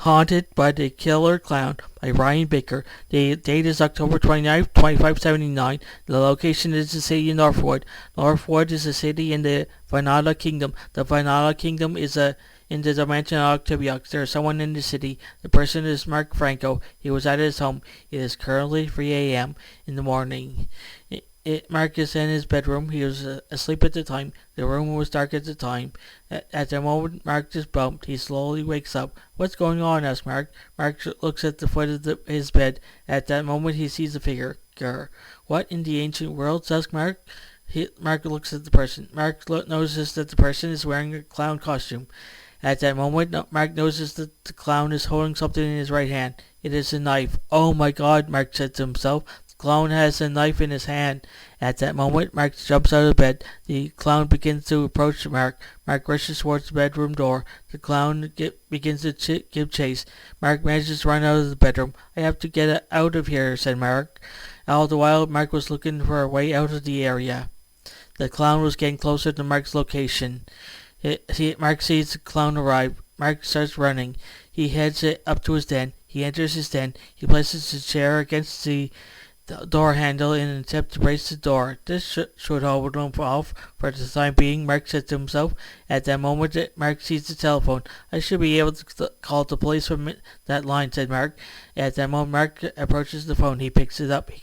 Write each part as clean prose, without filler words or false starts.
Haunted by the Killer Clown by Ryan Baker. The date is October 29th, 2579. The location is the city of Northwood. Northwood is a city in the Vanada Kingdom. The Vanada Kingdom is in the dimension of Octiviox. There is someone in the city. The person is Mark Franco. He was at his home. It is currently 3 a.m. in the morning. Mark is in his bedroom. He was asleep at the time. The room was dark at the time. At the moment Mark is bumped, he slowly wakes up. What's going on? Asks Mark. Mark looks at the foot of his bed. At that moment he sees a figure. What in the ancient world? Asks Mark. Mark looks at the person. Mark notices that the person is wearing a clown costume. At that moment, Mark notices that the clown is holding something in his right hand. It is a knife. Oh my God, Mark said to himself. The clown has a knife in his hand. At that moment, Mark jumps out of bed. The clown begins to approach Mark. Mark rushes towards the bedroom door. The clown begins to give chase. Mark manages to run out of the bedroom. I have to get out of here, said Mark. All the while, Mark was looking for a way out of the area. The clown was getting closer to Mark's location. Mark sees the clown arrive. Mark starts running. He heads up to his den. He enters his den. He places his chair against the door handle in an attempt to brace the door. This should hold him off for the time being, Mark said to himself. At that moment, Mark sees the telephone. I should be able to call the police from that line, said Mark. At that moment, Mark approaches the phone. He picks it up. He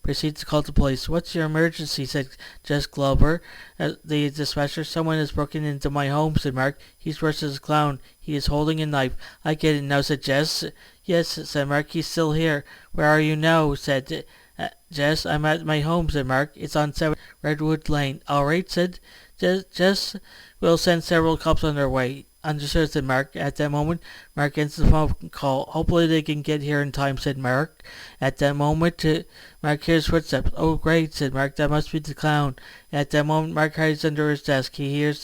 proceeds to call the police. What's your emergency? Said Jess Glover, the dispatcher. Someone has broken into my home, said Mark. He's dressed as a clown. He is holding a knife. I get it now, said Jess. Yes, said Mark. He's still here. Where are you now? Said Jess. I'm at my home, said Mark. It's on 7 Redwood Lane. All right, said Jess. We'll send several cops on their way. Understood, said Mark. At that moment, Mark ends the phone call. Hopefully they can get here in time, said Mark. At that moment, Mark hears footsteps. Oh, great, said Mark. That must be the clown. At that moment, Mark hides under his desk. He hears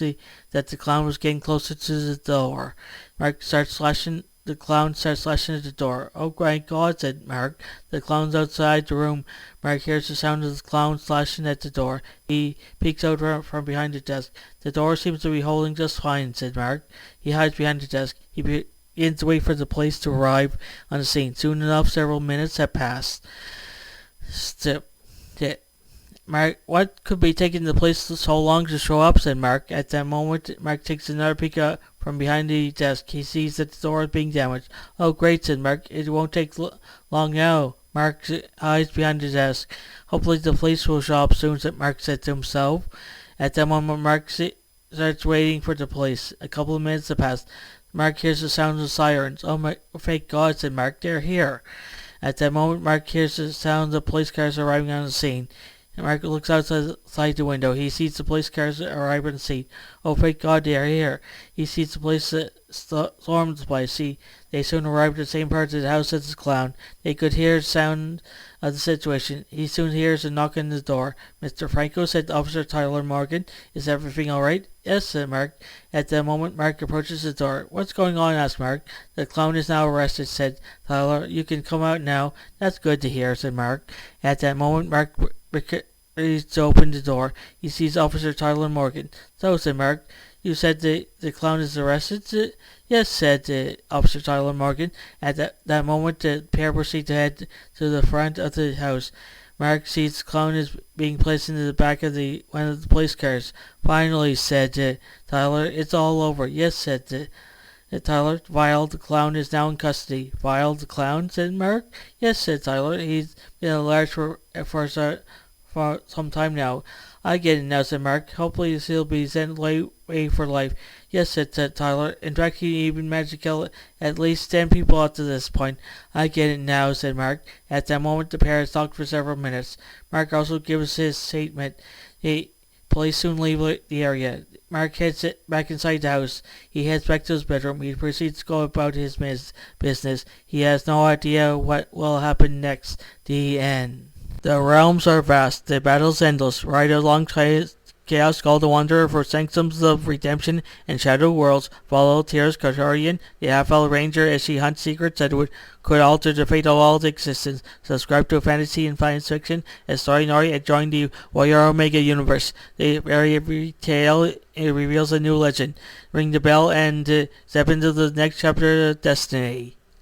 that the clown was getting closer to the door. The clown starts slashing at the door. Oh, my God, said Mark. The clown's outside the room. Mark hears the sound of the clown slashing at the door. He peeks out from behind the desk. The door seems to be holding just fine, said Mark. He hides behind the desk. He begins to wait for the police to arrive on the scene. Soon enough, several minutes have passed. Mark, what could be taking the police so long to show up? Said Mark. At that moment, Mark takes another peek from behind the desk. He sees that the door is being damaged. Oh, great, said Mark. It won't take long now. Mark hides behind the desk. Hopefully the police will show up soon, Mark said to himself. At that moment, Mark starts waiting for the police. A couple of minutes have passed. Mark hears the sound of sirens. Oh, my, thank God, said Mark. They're here. At that moment, Mark hears the sound of police cars arriving on the scene. Mark looks outside the window. He sees the police cars arrive on the scene. Oh, thank God they are here. He sees the police storm the place. They soon arrived at the same part of the house as the clown. They could hear the sound of the situation. He soon hears a knock on the door. Mr. Franco, said Officer Tyler Morgan. Is everything all right? Yes, said Mark. At that moment, Mark approaches the door. What's going on? Asked Mark. The clown is now arrested, said Tyler. You can come out now. That's good to hear, said Mark. At that moment, Mark ready to open the door. He sees Officer Tyler Morgan. So, said Mark, you said the clown is arrested? Yes, said Officer Tyler Morgan. At that moment, the pair proceed to head to the front of the house. Mark sees the clown is being placed into the back of one of the police cars. Finally, said Tyler, it's all over. Yes, said Tyler. Vile, the clown is now in custody. Vile, the clown, said Mark. Yes, said Tyler. He's been at large for some time now. I get it now, said Mark. Hopefully he'll be sent away for life. Yes, said Tyler. In fact, he even managed to kill at least 10 people up to this point. I get it now, said Mark. At that moment, the pair has talked for several minutes. Mark also gives his statement. The police soon leave the area. Mark heads back inside the house. He heads back to his bedroom. He proceeds to go about his business. He has no idea what will happen next. The end. The realms are vast, the battles endless. Ride alongside Chaos, call the Wanderer for Sanctums of Redemption and Shadow Worlds. Follow Tyr's Kasharian, the half-elf ranger, as she hunts secrets that could alter the fate of all existence. Subscribe to fantasy and science fiction as Story Nori and join the Warrior Omega universe. Every tale it reveals a new legend. Ring the bell and step into the next chapter of destiny.